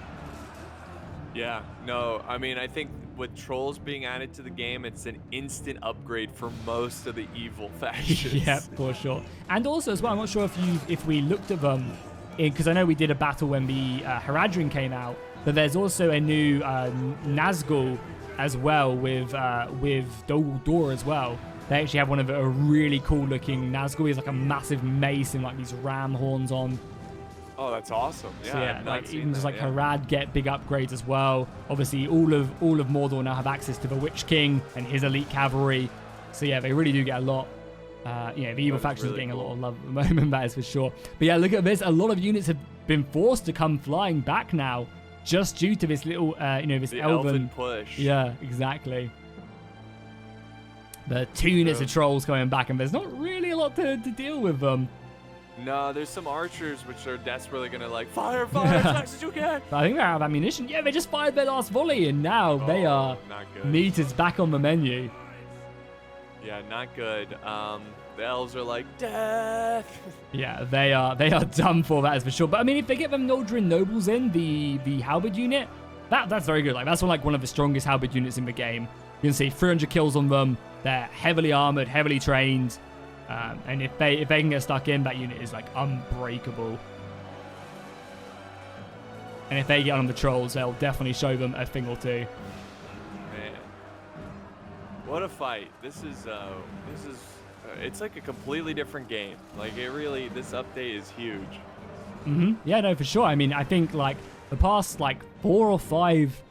Yeah, no, I mean, I think with trolls being added to the game, it's an instant upgrade for most of the evil factions. Yeah, for sure. And also as well, I'm not sure if we looked at them, because I know we did a battle when the Haradrim came out, but there's also a new Nazgul as well with Dol Guldur as well. They actually have one of a really cool looking Nazgul. He's like a massive mace and like these ram horns on. Oh, that's awesome. Yeah, so yeah, like even just like Harad get big upgrades as well. Obviously all of Mordor now have access to the Witch King and his elite cavalry. So yeah, they really do get a lot. The evil faction is getting a lot of love at the moment, that is for sure. But yeah, look at this. A lot of units have been forced to come flying back now, just due to this little, this elven push. Yeah, exactly. The 2 units of trolls coming back, and there's not really a lot to deal with them. No, there's some archers which are desperately gonna like fire as fast as you can. I think they're out of ammunition. Yeah, they just fired their last volley, and now they are meters back on the menu. Yeah, not good. The elves are like, death. Yeah, they are done for, that is for sure. But I mean, if they get them Noldrin nobles in, the halberd unit, that's very good. Like, that's one of the strongest halberd units in the game. You can see 300 kills on them. They're heavily armored, heavily trained, and if they can get stuck in, that unit is like unbreakable. And if they get on the trolls, they'll definitely show them a thing or two. Man, what a fight! This is it's like a completely different game. Like, this update is huge. Yeah, no, for sure. I mean, I think like the past like 4 or 5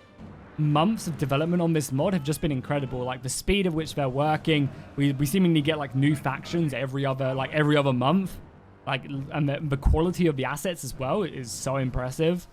months of development on this mod have just been incredible. Like the speed at which they're working, we seemingly get like new factions every other month. Like, and the quality of the assets as well is so impressive.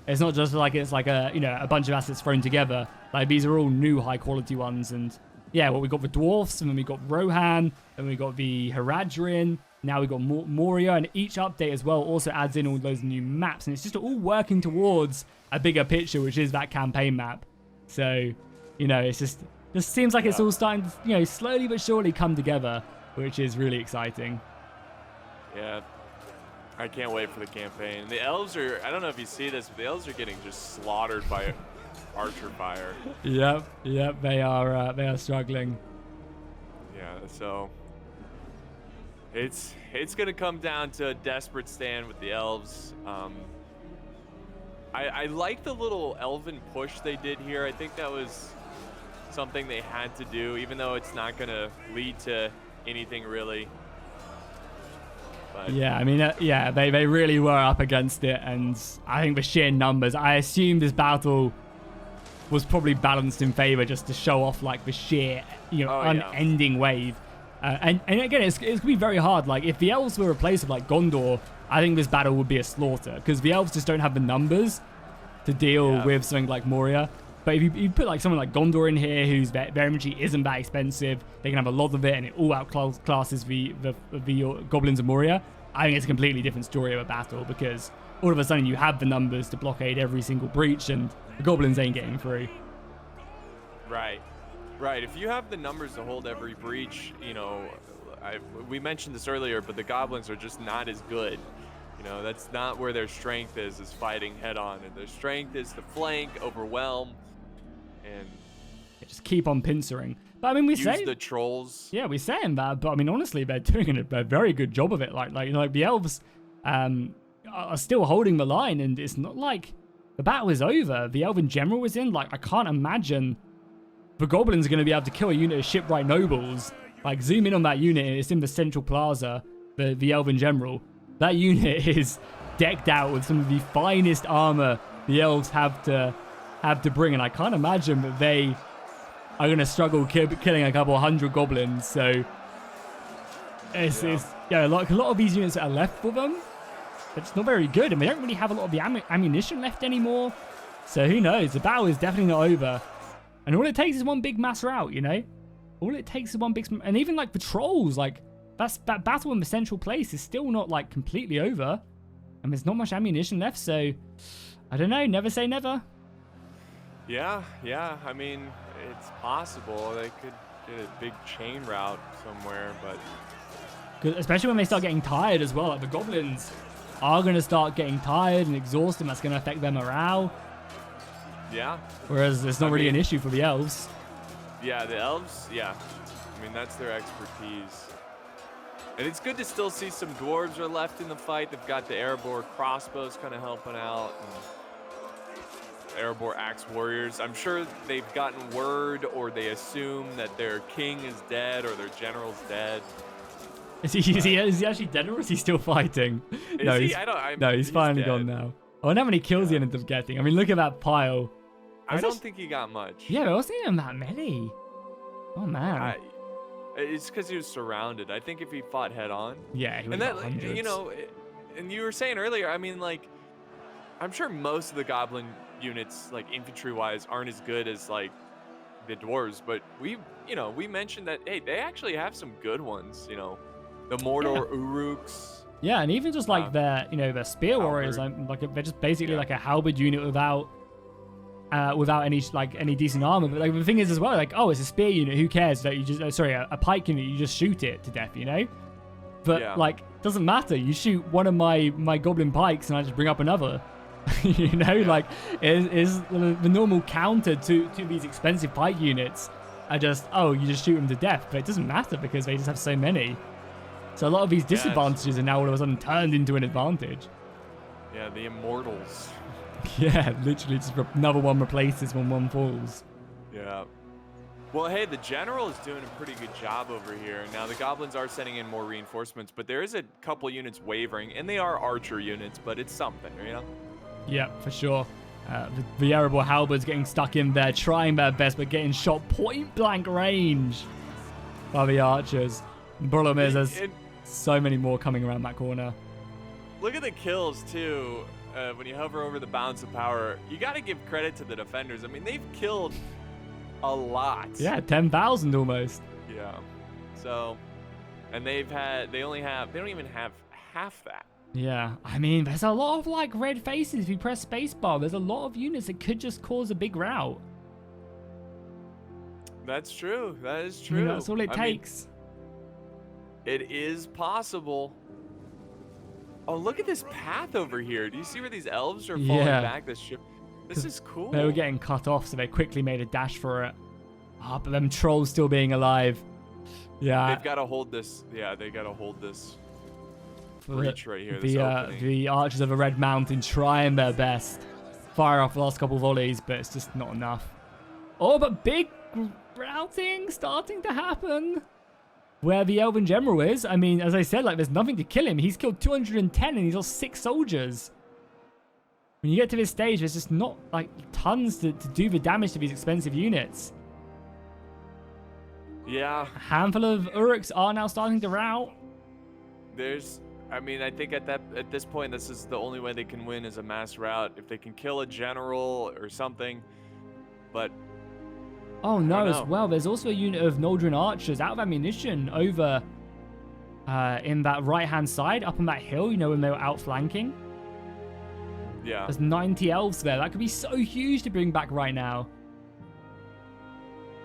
It's not just like it's like a bunch of assets thrown together. Like, these are all new high quality ones. And yeah, well, we got the dwarfs, and then we got Rohan, and we got the Haradrim. Now we got Moria, and each update as well also adds in all those new maps, and it's just all working towards a bigger picture, which is that campaign map. So, it's just Just seems like it's all starting to, you know, slowly but surely come together, which is really exciting. Yeah. I can't wait for the campaign. The elves are, I don't know if you see this, but the elves are getting just slaughtered by archer fire. Yep, they are struggling. Yeah, so it's gonna come down to a desperate stand with the elves. I like the little elven push they did here. I think that was something they had to do, even though it's not gonna lead to anything really. But yeah, I mean, they really were up against it, and I think the sheer numbers, I assume this battle was probably balanced in favor just to show off like the sheer, you know, unending wave. And again, it's gonna be very hard. Like if the elves were replaced with like Gondor, I think this battle would be a slaughter because the elves just don't have the numbers to deal with something like Moria. But if you put like someone like Gondor in here, whose very much isn't that expensive, they can have a lot of it, and it all outclasses the goblins of Moria. I think it's a completely different story of a battle because all of a sudden you have the numbers to blockade every single breach, and the goblins ain't getting through. Right. If you have the numbers to hold every breach, you know, we mentioned this earlier, but the goblins are just not as good. You know, that's not where their strength is fighting head on, and their strength is to flank, overwhelm, and just keep on pincering. But I mean, we say the trolls. Yeah, we're saying that, but I mean, honestly, they're doing a very good job of it. Like you know, like the elves are still holding the line, and it's not like the battle is over. The elven general is in. Like, I can't imagine the goblins are going to be able to kill a unit of shipwright nobles. Like, zoom in on that unit. It's in the central plaza. The elven general. That unit is decked out with some of the finest armor the elves have to bring, and I can't imagine that they are going to struggle killing a couple 100 goblins. So it's a lot of these units that are left for them, it's not very good, and they don't really have a lot of the ammunition left anymore. So who knows? The battle is definitely not over, and all it takes is one big mass rout. You know, all it takes is one big, and even like the trolls, like that battle in the central place is still not like completely over, and there's not much ammunition left. So I don't know. Never say never. Yeah. I mean, it's possible they could get a big chain route somewhere, but especially when they start getting tired as well. Like the goblins are going to start getting tired and exhausted, and that's going to affect their morale. Yeah. Whereas it's not really an issue for the elves. Yeah, the elves, yeah. I mean, that's their expertise. And it's good to still see some dwarves are left in the fight. They've got the Erebor crossbows kind of helping out. And Erebor axe warriors. I'm sure they've gotten word, or they assume that their king is dead or their general's dead. Is he actually dead, or is he still fighting? No, he's finally gone now. I wonder how many kills he ended up getting. I mean, look at that pile. I don't think he got much. Yeah, there wasn't even that many. Oh, man. It's because he was surrounded. I think if he fought head on. Yeah, he would have hundreds. You know, and you were saying earlier, I mean, like, I'm sure most of the goblin units, like infantry-wise, aren't as good as like the dwarves, but we mentioned that, hey, they actually have some good ones. You know, the Mordor Uruks. Yeah, and even just like their spear warriors, like they're just basically like a halberd unit without any decent armor. But like the thing is as well, like, oh, it's a spear unit, who cares? That you just a pike unit, you just shoot it to death, you know. But like, doesn't matter. You shoot one of my goblin pikes, and I just bring up another. You know, like is the normal counter to these expensive pike units are just, oh, you just shoot them to death. But it doesn't matter because they just have so many. So a lot of these disadvantages are now all of a sudden turned into an advantage. Yeah, the immortals. Yeah, literally just another one replaces when one falls. Yeah. Well, hey, the general is doing a pretty good job over here. Now, the goblins are sending in more reinforcements, but there is a couple units wavering, and they are archer units, but it's something, you know? Yeah, for sure. The Erebor halberds getting stuck in there, trying their best, but getting shot point-blank range by the archers. The problem is there's so many more coming around that corner. Look at the kills, too. When you hover over the balance of power, you got to give credit to the defenders. I mean, they've killed a lot. Yeah, 10,000 almost. Yeah. So, and they don't even have half that. Yeah, I mean, there's a lot of like red faces. If you press spacebar, there's a lot of units that could just cause a big rout. That's true. That is I true. mean, that's all it I takes. mean, it is possible. Oh, look at this path over here. Do you see where these elves are falling back? This is cool. They were getting cut off, so they quickly made a dash for it. Ah, but them trolls still being alive. Yeah. They've got to hold this. Yeah, they got to hold this For breach right here. This opening. the archers of the Red Mountain trying their best. Fire off the last couple volleys, but it's just not enough. Oh, but big routing starting to happen. Where the Elven General is, I mean, as I said, like, there's nothing to kill him. He's killed 210 and he's lost 6 soldiers. When you get to this stage, there's just not, like, tons to do the damage to these expensive units. Yeah. A handful of Uruks are now starting to rout. I mean, I think at this point, this is the only way they can win is a mass rout. If they can kill a general or something, but... Oh no, as well, there's also a unit of Noldrin archers out of ammunition over in that right-hand side, up on that hill, you know, when they were outflanking. Yeah. There's 90 elves there. That could be so huge to bring back right now.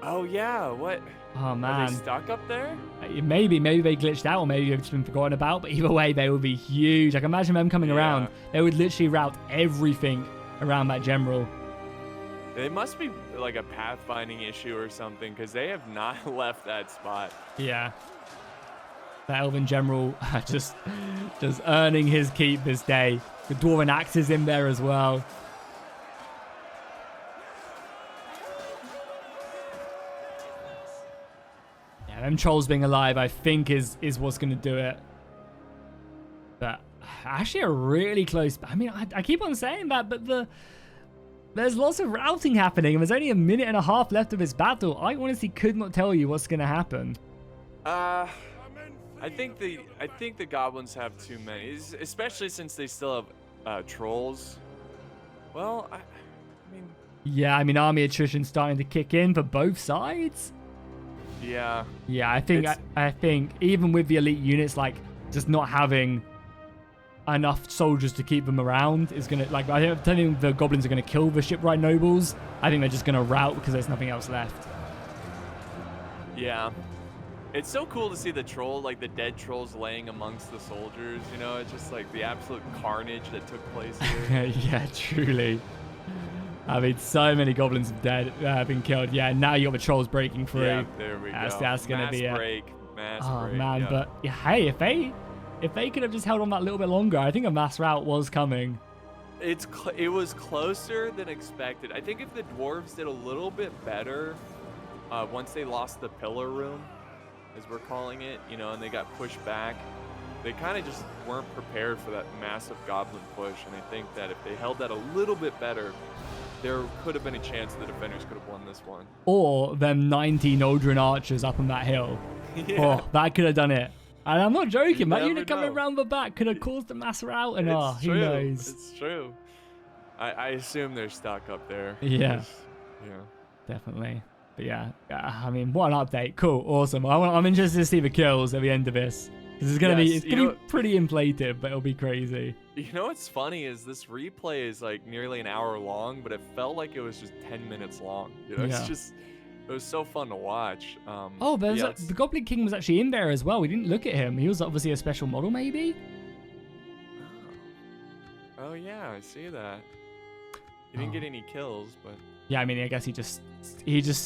Oh, yeah, what? Oh, man. Are they stuck up there? Maybe they glitched out, or maybe they've just been forgotten about, but either way, they would be huge. I can imagine them coming around. They would literally rout everything around that general. It must be like a pathfinding issue or something, because they have not left that spot. Yeah. The Elven General just earning his keep this day. The Dwarven Axe is in there as well. Yeah, them trolls being alive, I think, is what's going to do it. But actually a really close... I mean, I keep on saying that, but there's lots of routing happening, and there's only a minute and a half left of this battle. I honestly could not tell you what's going to happen. I think the goblins have too many, especially since they still have trolls. Well, I mean... Yeah, I mean, army attrition starting to kick in for both sides. Yeah. Yeah, I think even with the elite units, like, just not having enough soldiers to keep them around is gonna, like, I don't think the goblins are gonna kill the shipwright nobles. I think they're just gonna rout because there's nothing else left. Yeah. It's so cool to see the troll, like the dead trolls laying amongst the soldiers, you know? It's just like the absolute carnage that took place here. Yeah, truly. I mean, so many goblins have been killed. Yeah, now you got the trolls breaking through. Yeah, there we go. That's gonna be Mass it. break. Oh man, but yeah, hey, if they could have just held on that little bit longer, I think a mass rout was coming. It was closer than expected. I think if the dwarves did a little bit better, once they lost the pillar room, as we're calling it, you know, and they got pushed back, they kind of just weren't prepared for that massive goblin push. And I think that if they held that a little bit better, there could have been a chance the defenders could have won this one. Or them 90 Noldrin archers up on that hill. Yeah. Oh, that could have done it. And I'm not joking. That unit coming know. around the back could have caused a mass rout. And who knows? It's true. I assume they're stuck up there. Yeah. Yeah. Definitely. But yeah, I mean, what an update. Cool. Awesome. I'm interested to see the kills at the end of this. Because it's going to be pretty inflated, but it'll be crazy. You know what's funny is this replay is like nearly an hour long, but it felt like it was just 10 minutes long. You know, it was so fun to watch. Oh, but the Goblin King was actually in there as well. We didn't look at him. He was obviously a special model, maybe? Oh yeah, I see that. He didn't get any kills, but... Yeah, I mean, I guess he just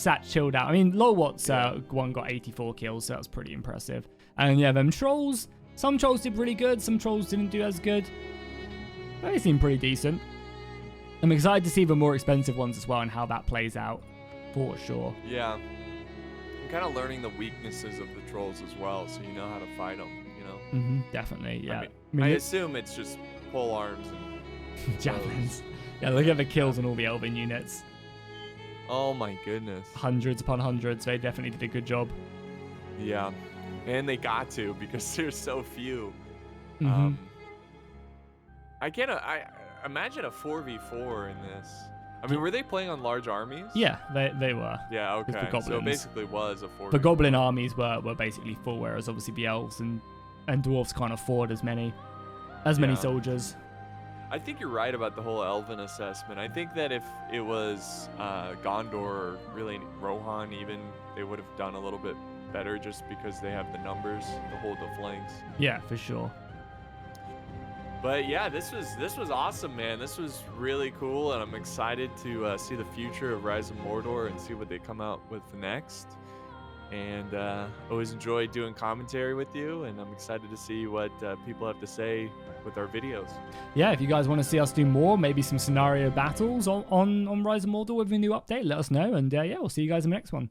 sat chilled out. I mean, Lowat's one got 84 kills, so that's pretty impressive. And yeah, them trolls, some trolls did really good, some trolls didn't do as good. But they seem pretty decent. I'm excited to see the more expensive ones as well and how that plays out, for sure. Yeah. I'm kind of learning the weaknesses of the trolls as well, so you know how to fight them, you know? Definitely, yeah. I assume it's just pole arms and... javelins. Yeah, look at the kills on all the Elven units. Oh my goodness. Hundreds upon hundreds. They definitely did a good job. Yeah. And they got to, because there's so few. I imagine a 4v4 in this. I mean, were they playing on large armies? Yeah, they were. Yeah, okay. So it basically was a 4v4. The goblin armies were basically full, whereas obviously the elves and dwarves can't afford as many soldiers. I think you're right about the whole Elven assessment. I think that if it was Gondor or really Rohan even, they would have done a little bit better just because they have the numbers to hold the flanks. Yeah, for sure. But yeah, this was awesome, man. This was really cool, and I'm excited to see the future of Rise of Mordor and see what they come out with next. And always enjoy doing commentary with you, and I'm excited to see what people have to say with our videos. Yeah, if you guys want to see us do more, maybe some scenario battles on Rise of Mordor with a new update, let us know. And yeah, we'll see you guys in the next one.